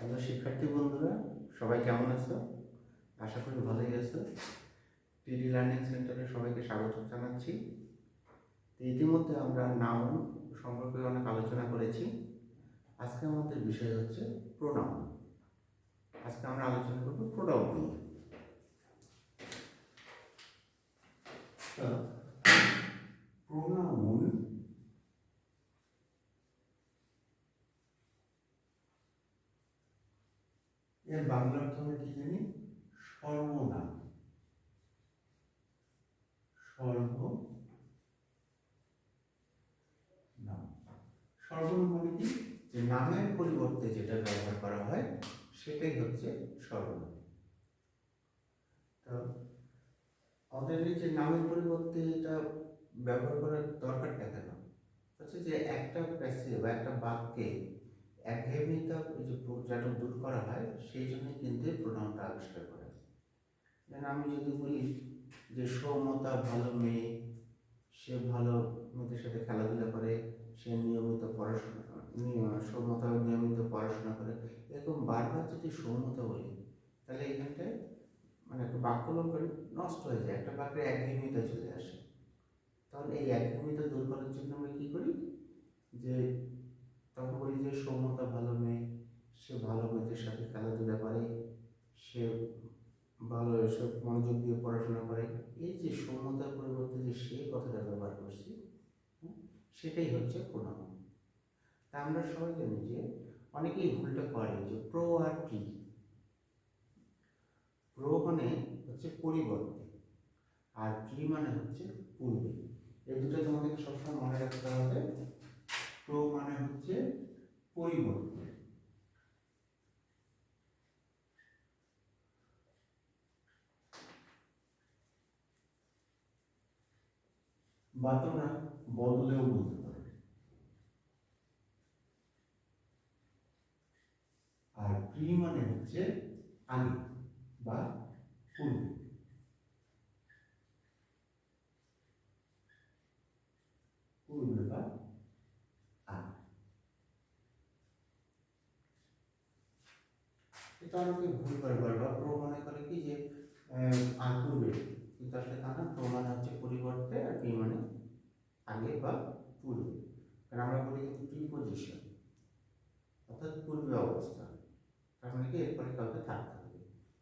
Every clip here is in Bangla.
হ্যালো শিক্ষার্থী বন্ধুরা, সবাই কেমন আছো? আশা করি ভালোই আছো। টিডি লার্নিং সেন্টারে সবাইকে স্বাগত জানাচ্ছি। ইতিমধ্যে আমরা নাউন সম্পর্কে অনেক আলোচনা করেছি। আজকে আমাদের বিষয় হচ্ছে প্রোনাউন। আজকে আমরা আলোচনা করব প্রোনাউন নিয়ে। প্রোনাউন এর বাংলা অর্থ আমরা কি জানি? সর্বনাম। সর্বনাম মানে কি? যে নামের পরিবর্তে যেটা ব্যবহার করা হয় সেটাই হচ্ছে সর্বনাম। তো আমাদের এই যে নামের পরিবর্তে এটা ব্যবহার করার দরকারটা কেন? হচ্ছে যে একটা প্যাসেজে বা একটা বাক্যে একঘেয়েমিতা যেটা দূর করা হয়, সেই জন্যই কিন্তু প্রোনাউনটা আবিষ্কার করা হয়। যেন আমি যদি বলি যে সৌমতা ভালো মেয়ে, সে ভালো মেয়েদের সাথে খেলাধুলা করে, সে নিয়মিত পড়াশোনা সৌমতা নিয়মিত পড়াশোনা করে, এরকম বারবার যদি সৌমতা বলি তাহলে এখানটায় মানে একটা বাক্য নষ্ট হয়ে যায়, একটা বাক্যের একঘেয়েমিতা চলে আসে। তাহলে এই একঘেয়েমিতা দূর করার জন্য আমরা কী করি? যে তখন বলি যে সৌম্যতা ভালো মেয়ে, সে ভালো মেয়েদের সাথে খেলাধুলা করে, সে ভালো এসব মনোযোগ দিয়ে পড়াশোনা করে। এই যে সৌম্যতার পরিবর্তে যে সে কথাটা ব্যবহার করছি, সেটাই হচ্ছে প্রোনাউন। তা আমরা সবাই জানি যে অনেকেই ভুলটা করে যে প্রো আর প্রি। প্রো মানে হচ্ছে পরিবর্তে, আর প্রি মানে হচ্ছে পূর্বে। এই দুটো তোমাদের সবসময় মনে রাখতে হবে। প্রো মানে হচ্ছে পরিবর্তে, বা তোমরা বদলেও বলতে পারো। আর প্রি মানে হচ্ছে আগে বা পূর্বে। পূর্বে বা আগে। এটা অনেকে ভুল করে বারবার প্রো মনে করে কি যে আর পূর্বে, কিন্তু আসলে তা না। প্রো মানে হচ্ছে পরিবর্তে, আর প্রি মানে আগে বা পূর্বে। কারণ আমরা বলি কিন্তু প্রিপোজিশন, অর্থাৎ পূর্বে অবস্থা। তার মানে কি এরপরে কাউকে থাকতে হবে।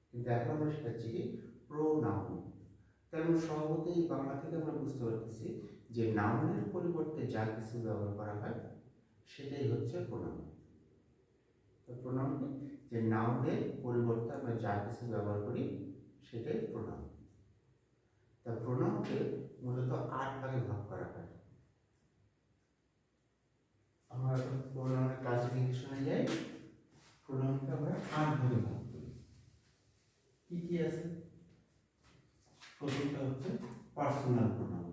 কিন্তু এখন আমরা শিখাচ্ছি কি প্রোনাউন। কারণ স্বভাবতই বাংলা থেকে আমরা বুঝতে পারতেছি যে নাউনের পরিবর্তে যা কিছু ব্যবহার করা হয় সেটাই হচ্ছে প্রোনাউন। তো প্রোনাউন কি? যে নাউনের পরিবর্তে আমরা যা কিছু ব্যবহার করি সেটাই প্রোনাউন। তা প্রোনাউনকে মূলত 8 ভাগে ভাগ করা হয়। আমরা প্রোনাউনের ক্লাসিফিকেশনে যাই, প্রোনাউনকে আমরা 8 ভাগে ভাগ করি। কি কি আছে? প্রথমটা হচ্ছে পার্সোনাল প্রোনাউন।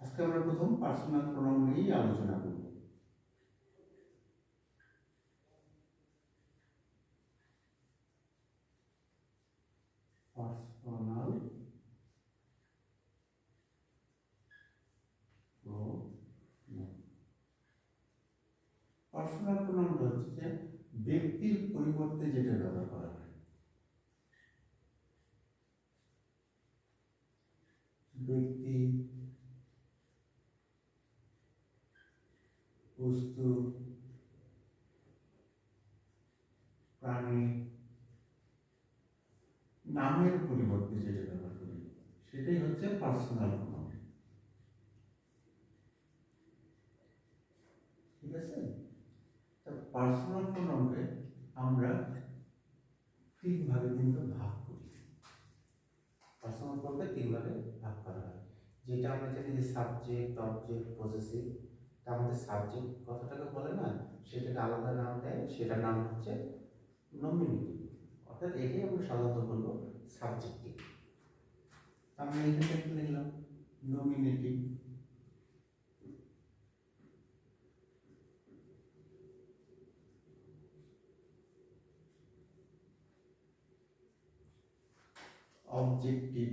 আজকে আমরা প্রথম পার্সোনাল প্রোনাউন নিয়েই আলোচনা করব। পার্সোনাল পার্সোনাল প্রোনাউনটা হচ্ছে যে ব্যক্তির পরিবর্তে যেটা ব্যবহার করা হয়। ব্যক্তি, বস্তু, প্রাণী, নামের পরিবর্তে যেটা ব্যবহার করি সেটাই হচ্ছে পার্সোনাল প্রোনাউন। ঠিক আছে? তো পার্সোনাল প্রোনাউনকে আমরা 3 ভাগে কিন্তু ভাগ করি। পার্সোনাল প্রোনাউনকে 3 ভাগে ভাগ করা হয়। যেটা আমরা জানি যে সাবজেক্ট, অবজেক্ট, পজেসিভ। তার মধ্যে সাবজেক্ট কথাটাকে বলে না, সেটাকে আলাদা নাম দেয়, সেটার নাম হচ্ছে নমিনেটিভ। অর্থাৎ এটাই আমরা সাধারণত বলবো সাবজেক্টিভ। আমরা এখানে কি লিখলাম? নমিনেটিভ। অবজেক্টিভ।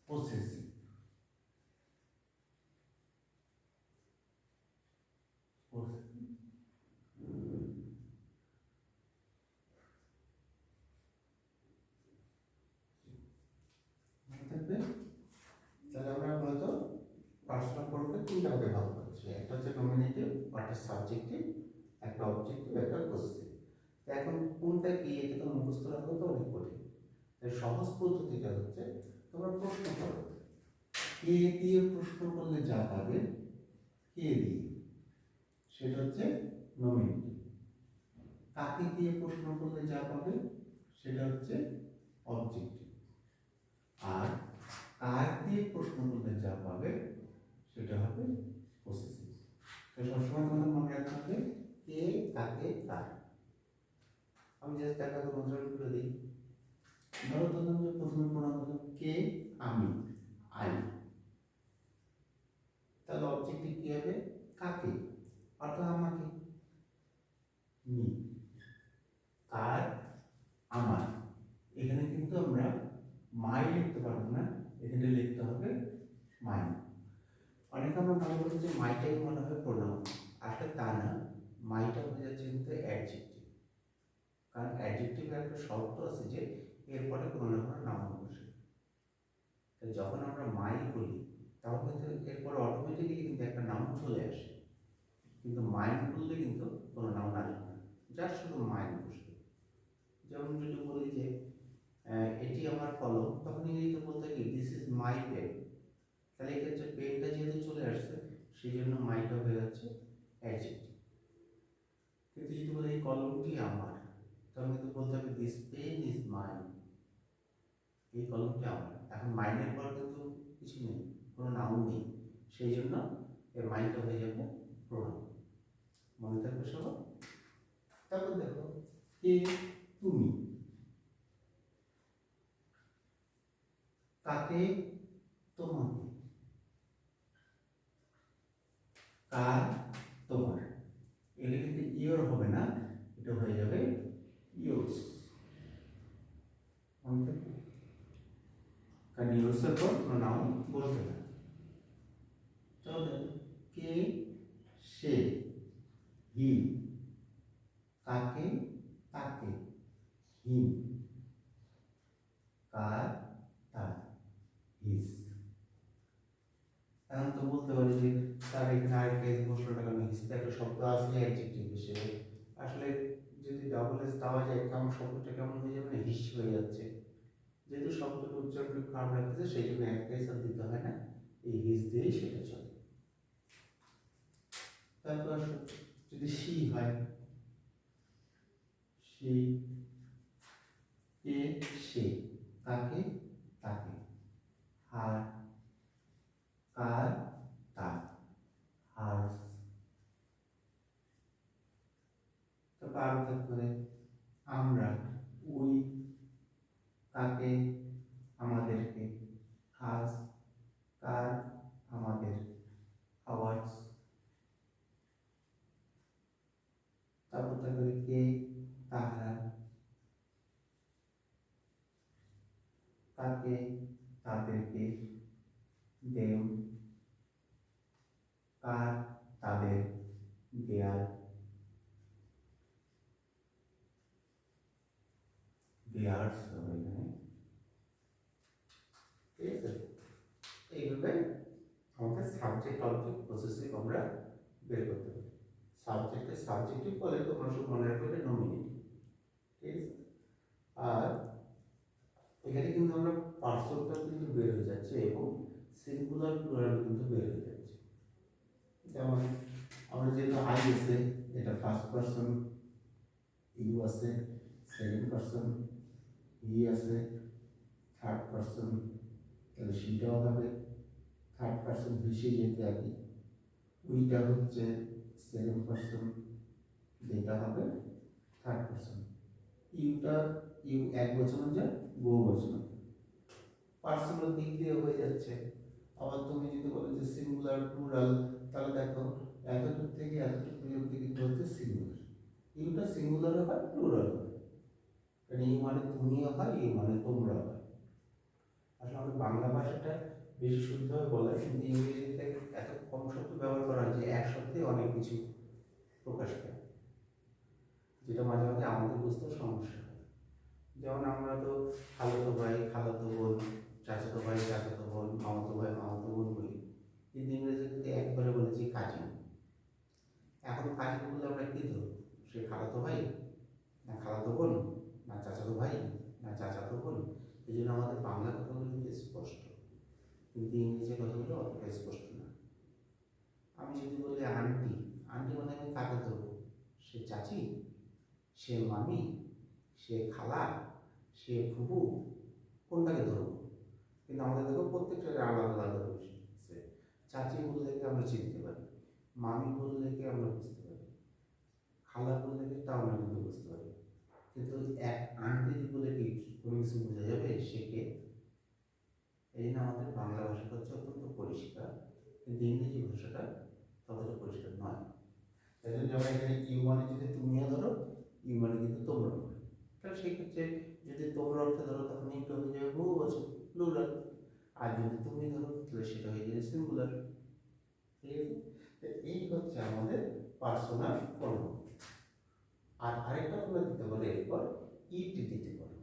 পসেসিভ। তাহলে আমরা মূলত পার্সোনাল প্রোনাউনকে তিনটা ভাগে ভাগ করেছি, একটা হচ্ছে নমিনেটিভ, একটা সাবজেক্টিভ, একটা অবজেক্টিভ, একটা পসেসিভ। এখন কোনটা কি এটা তো মুখস্থ রাখা তো অনেক কঠিন। তাই সহজ পদ্ধতিটা হচ্ছে তোমরা প্রশ্ন করো, কে দিয়ে প্রশ্ন করলে যা পাবে, কে দিয়ে সেটা হচ্ছে নমিনেটিভ। কাকে দিয়ে প্রশ্ন করলে যা পাবে সেটা হচ্ছে অবজেক্টিভ। আর কার দিয়ে প্রশ্ন করলে যা পাবে সেটা হবে পসেসিভ। তো সবসময় তোমাদের মনে রাখতে হবে কে, কাকে, কার। আমি জাস্ট একটা উদাহরণ করে দিই। ধরো ধরুন যে প্রথমে প্রণাম হলো কে, আমি, আই। তাহলে অবজেক্টিভ কি হবে? কাকে, অর্থাৎ আমাকে, মি। কার, আমার। এখানে কিন্তু আমরা মাই লিখতে পারবো না, এখানে লিখতে হবে মাই। অনেকে আমরা মনে করি যে মাইটাই মনে হয় প্রোনাউন, আসলে তা না। মাইটা হয়ে যাচ্ছে কিন্তু অ্যাডজেক্টিভ। কারণ অ্যাডজেক্টিভে একটা শর্ত আছে যে এরপরে কোনো না কোনো নাউন বসে। তাই যখন আমরা মাই বলি তখন কিন্তু এরপরে অটোমেটিক্যালি কিন্তু একটা নাউন চলে আসে, কিন্তু মাইন্ড বললে কিন্তু কোনো নাউন আসবে না, যার শুধু মাইন্ড বসবে। যেমন যদি বলি যে এটি আমার কলম, তখন ইংরেজিতে বলতে কি দিস ইজ মাই পেন। তাহলে এক্ষেত্রে পেনটা যেহেতু চলে আসছে সেই জন্য মাইটা হয়ে যাচ্ছে অ্যাডজেক্টিভ। কিন্তু যদি বলি এই কলমটি আমার, তখন কিন্তু বলতে হবে দিস পেন ইজ মাইন। এই কলমটি আমার। এখন মাইনের পর কিন্তু কিছু নেই, কোনো নাউন নেই, সেই জন্য এর মাইনটা হয়ে যাবে প্রোনাউন। মনে থাকবে সবার? তারপর দেখো কে, তুমি। কাকে, তোমাকে। কার, তোমার। এগুলো কিন্তু ইয়োর হবে না, এটা হয়ে যাবে ইয়োর্স। কারণ ইয়োর্সের পর কোনো নাউন বলবে না। তাহলে কে, সে, হি। কাকে, তাকে, হিম। কার, তার, হিস। এখন তো বলতে পারি যে তার এখানে আরেকটা প্রশ্নটা কেন হিস, একটা শব্দ আসলে অ্যাডজেক্টিভ হিসেবে, আসলে যদি ডাবল এস দেওয়া যায় কেমন শব্দটা কেমন হয়ে যাবে না, হিস হয়ে যাচ্ছে। যেহেতু শব্দটা উচ্চারণ খারাপ লাগতেছে সেই জন্য একটা হিসাব দিতে হয় না, এই হিস দিয়েই সেটা চলে। তারপর যদি সি হয়, সে, কে, সে। কাকে, তাকে। হার, কার, তার, হার্স। তারপর আরো থাকতে পারে আমরা, উই। কাকে, আমাদেরকে। হাস, কার, আমাদের, আওয়ার্স। তারপর থাকবে কে, তাহারা। তাকে, তাদেরকে, দেম। কার, তাদের, দেয়ার, দেয়ার্স হবে এখানে। ঠিক আছে, এইভাবে আমাদের সাবজেক্ট অবজেক্ট পসেসিভ আমরা বের করতে পারি। সাবজেক্টে সাবজেক্টিভ বলে তোমরা সব মনে রাখবে এটা নমিনেটিভ। ঠিক আছে, আর এখানে কিন্তু আমরা পার্সনটা কিন্তু বের হয়ে যাচ্ছে এবং সিঙ্গুলার প্লুরাল কিন্তু বের হয়ে যাচ্ছে। যেমন আমরা যেহেতু আই আছে, এটা ফার্স্ট পারসন, ইউ আছে সেকেন্ড পারসন, হি আছে থার্ড পারসন, তাহলে সেটাও হবে থার্ড পারসন হিসেবে যেতে আগে। উইটা হচ্ছে সেকেন্ড পারসন, যেটা হবে থার্ড পারসন। ইউটা ইউ এক বচন যায়, বহু বচন পার্সোনাল দিক দিয়ে হয়ে যাচ্ছে। আবার তুমি যদি বলো যে সিঙ্গুলার প্লুরাল, তাহলে দেখো এতটুকু থেকে এতটুকু পর্যন্ত কিন্তু হচ্ছে সিঙ্গুলার। ইউটা সিঙ্গুলার হয়, প্লুরাল হয়। কারণ ইউ মানে তুমিও হয়, ইউ মানে তোমরা হয়। আর আসলে আমাদের বাংলা ভাষাটা বেশি শুদ্ধভাবে বলা, কিন্তু ইংরেজিতে এত কম শব্দ ব্যবহার করা হয় যে এক শব্দে অনেক কিছু প্রকাশ পায়, যেটা মাঝে মাঝে আমাদের বুঝতেও সমস্যা হয়। যেমন আমরা তো খালাতো ভাই, খালাতো বোন, চাচাতো ভাই, চাচাতো বোন, মামাতো ভাই, মামাতো বোন বলি, কিন্তু ইংরেজিতে একবারে বলেছি কাজিন। এখন কাজিন বললে আমরা কি ধরব? সে খালাতো ভাই, না খালাতো বোন, না চাচাতো ভাই, না চাচাতো বোন? এই জন্য আমাদের বাংলা কথাগুলো কিন্তু স্পষ্ট, কিন্তু ইংরেজি কথাগুলো অতটা স্পষ্ট না। আমি যদি বলি আন্টি, আন্টি মানে আমি কাকে ধরবো? সে চাচি, সে মামি, সে খালা, সে ফুপু, কোনটাকে ধরবো? কিন্তু আমাদের দেখো প্রত্যেকটা আলাদা আলাদা রয়েছে। চাচি বললে কি আমরা চিনতে পারি, মামি বললে কি আমরা বুঝতে পারি, খালা বললে কি তাও আমরা কিন্তু বুঝতে পারি, কিন্তু এক আন্টি বলে কি কোনো কিছু বোঝা যাবে সে কে? এই জন্য আমাদের বাংলা ভাষাটা হচ্ছে অত্যন্ত পরিষ্কার, কিন্তু ইংরেজি ভাষাটা ততটা পরিষ্কার নয়। তাই জন্য আমরা এখানে ইউ মানে যদি তুমিও ধরো, ইউ মানে কিন্তু তোমরা ধরো, তাহলে সেই ক্ষেত্রে যদি তোমরা অর্থে ধরো তখন ইউটা হয়ে যাবে বহু বচন, প্লুরাল। আর যদি তুমি ধরো তাহলে সেটা হয়ে যাবে সিঙ্গুলার। ঠিক আছে, তো এই হচ্ছে আমাদের পার্সোনাল প্রোনাউন। আর আরেকটা তোমরা দিতে পারো এরপর ইট দিতে পারো।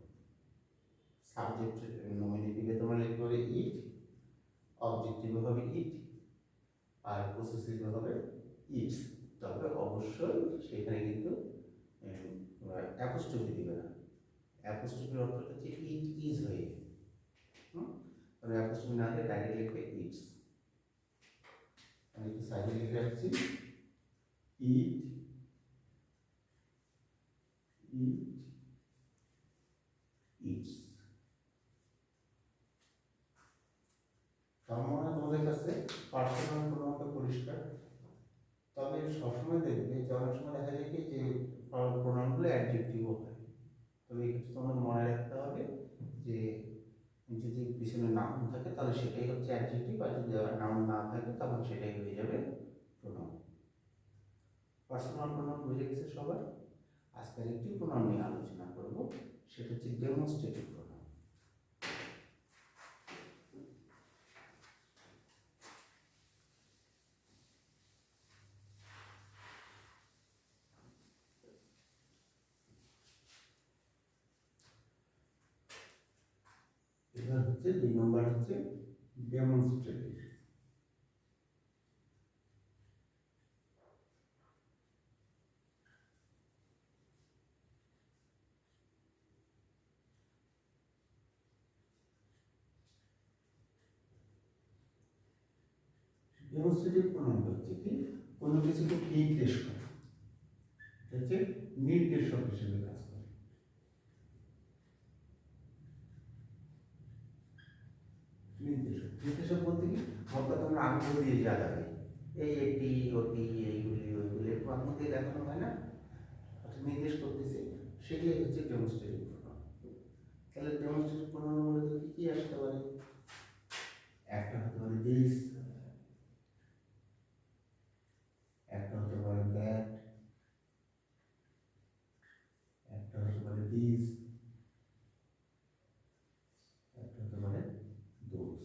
সাবজেক্ট নমিনেটিভে তোমরা লিখতে পারো ইট, অবজেক্টিভে হবে ইট, আর পসেসিভে হবে ইটস। তবে অবশ্যই সেখানে কিন্তু অ্যাপোস্ট্রফি দিবে না। অ্যাপোস্ট্রফির অর্থটা হচ্ছে ইট ইজ হয়ে যাবে। তবে অ্যাপোস্ট্রফি না দিয়ে ডাইরেক্ট লিখবে ইটস। আমি একটু সাইডে লিখে রাখছি, ইট, ইট, ইটস। তার মানে তোমাদের কাছে পার্সোনাল প্রোনাউনটা পরিষ্কার। তবে সবসময় দেখবে যে অনেক সময় দেখা যায় কি যে প্রোনাউনগুলো অ্যাডজেক্টিভও হয়। তবে এক্ষেত্রে তোমাদের মনে রাখতে হবে যে যদি পিছনে নাউন থাকে তাহলে সেটাই হচ্ছে অ্যাডজেক্টিভ, আর যদি নাউন না থাকে তখন সেটাই হয়ে যাবে প্রোনাউন। পার্সোনাল প্রোনাউন বুঝে গেছে সবার? আজকে আরেকটি প্রোনাউন নিয়ে আলোচনা করব, সেটা হচ্ছে ডেমনস্ট্রেটিভ প্রোনাউন। এবার হচ্ছে 2 নম্বর হচ্ছে ডেমনস্ট্রেটিভ। ডেমনস্ট্রেটিভ প্রোনাউন হচ্ছে কি কোনো কিছুকে নির্দেশ করে, হচ্ছে নির্দেশক হিসেবে কাজ করে। নির্দেশক, নির্দেশক বলতে কি অর্থাৎ আমরা আঙ্গুল দিয়ে যা দেখাই, এই এটি ওটি এইগুলি ওইগুলি একটু আঙ্গুল দিয়ে দেখানো হয় না, অর্থাৎ নির্দেশ করতেছি, সেটাই হচ্ছে ডেমনস্ট্রেটিভ প্রোনাউন। তাহলে ডেমনস্ট্রেটিভ প্রোনাউন মূলত কি কি আসতে পারে? একটা হতে পারে দিস, একটা হতে পারে দ্যাট, একটা হতে পারে দিস, একটা হতে পারে দোস।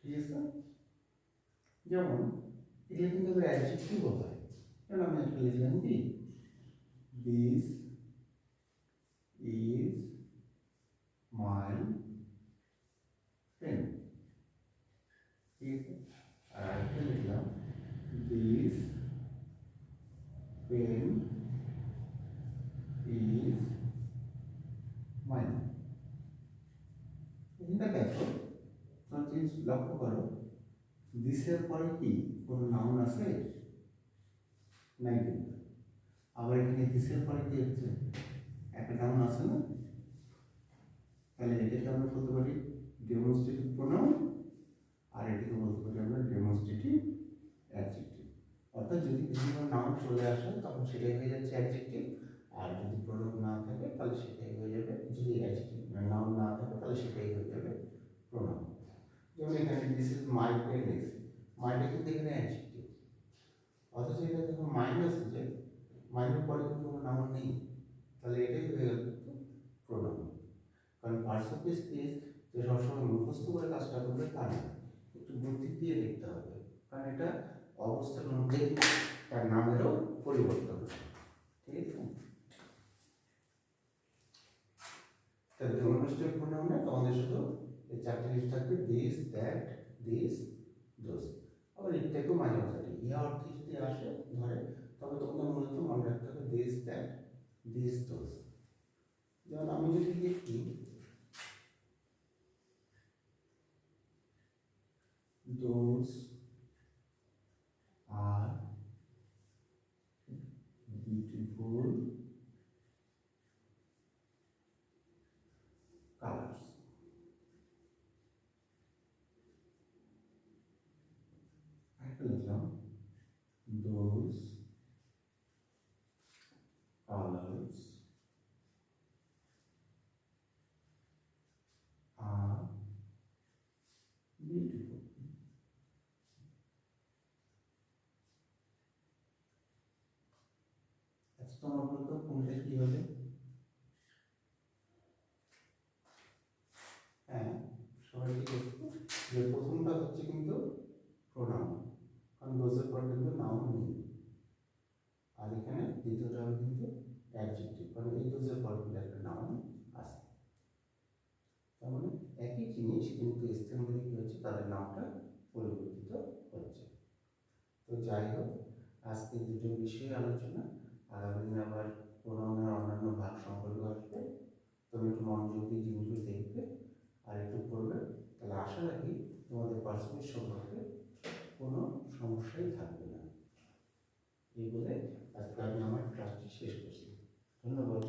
ঠিক আছে, যেমন এটা কিন্তু আবার অ্যাডজেক্টিভ হয়, কারণ আমি একটা লিখলাম কি দিস ইজ মাই পেন। ঠিক আছে, আর একটা লিখলাম দিস পেন ইজ মাইন। এটা দেখো তোমরা জিনিস লক্ষ্য করো, দিসের পরে কি কোনো নাউন আছে? নাই কিন্তু। আবার এখানে দিসের পরে কি হচ্ছে? একটা নাউন আছে না? তাহলে এটাকে আমরা বলতে পারি ডেমনস্ট্রেটিভ প্রোনাউন, আর এটাকে বলতে পারি আমরা ডেমনস্ট্রেটিভ অ্যাডজেক্টিভ। অর্থাৎ যদি কিছু নাউন চলে আসে তখন সেটাই হয়ে যাচ্ছে অ্যাডজেক্টিভ, আর যদি প্রোনাউন না থাকে তাহলে সেটাই হয়ে যাবে, যদি অ্যাডজেক্টিভ নাউন না থাকে তাহলে সেটাই হয়ে যাবে প্রোনাউন। যেমন এখানে this is my pen is, মাইটা কিন্তু এখানে অ্যাডজেক্টিভ, অথচ এটা যখন মাইনাস যে মাইনের পরে কিন্তু কোনো নাউন নেই, তাহলে এটাই হয়ে গেল প্রোনাউন। মুখস্থ করে কাজটা করবে তা না, একটু বুদ্ধি দিয়ে দেখতে হবে, কারণ এটা অবস্থার মধ্যে তার নামেরও পরিবর্তন হয়। ঠিক আছে, তাহলে ডোমিনেটিভ প্রোনাউনে তোমাদের শুধু এই চারটে জিনিস থাকবে, দিস, দ্যাট, দিস, দোজ। আবার এটাকেও মাঝে মাঝে ইহা অর্থে যদি আসে ধরে, তবে তোমাদের মূলত মনে রাখতে হবে দিস, দ্যাট, দিস, দোজ। যেমন আমি যদি লিখি দোজ আর বিউটিফুল কালার্স, আরেকটা লিখলাম দোজ কালার্স আর বিউটিফুল। আচ্ছা তোমরা বলতো কোনটা কি হবে? হ্যাঁ, সবাই কি করতো যে প্রথমটা হচ্ছে কিন্তু প্রোনাউন, কারণ দোজের পর কিন্তু নাউন নেই, আর এখানে দ্বিতীয়টা হবে কিন্তু অ্যাডজেক্টিভ, কারণ এই দোজের পর কিন্তু একটা নাউন আছে। তার মানে একই জিনিস কিন্তু স্থানভেদে কি হচ্ছে, তাদের নামটা পরিবর্তিত হচ্ছে। তো যাই হোক, আজকে দুটো বিষয়ে আলোচনা, আগামী দিন আবার প্রোনাউনের অন্যান্য ভাগ সম্পর্ক আসবে। তুমি একটু মনোযোগ দিয়ে জিনিসগুলো দেখবে আর একটু করবে, তাহলে আশা রাখি তোমাদের পার্সোনাল সম্পর্কে কোনো সমস্যাই থাকবে না। এই বলে আজকে আমি আমার ক্লাসটি শেষ করছি। ধন্যবাদ।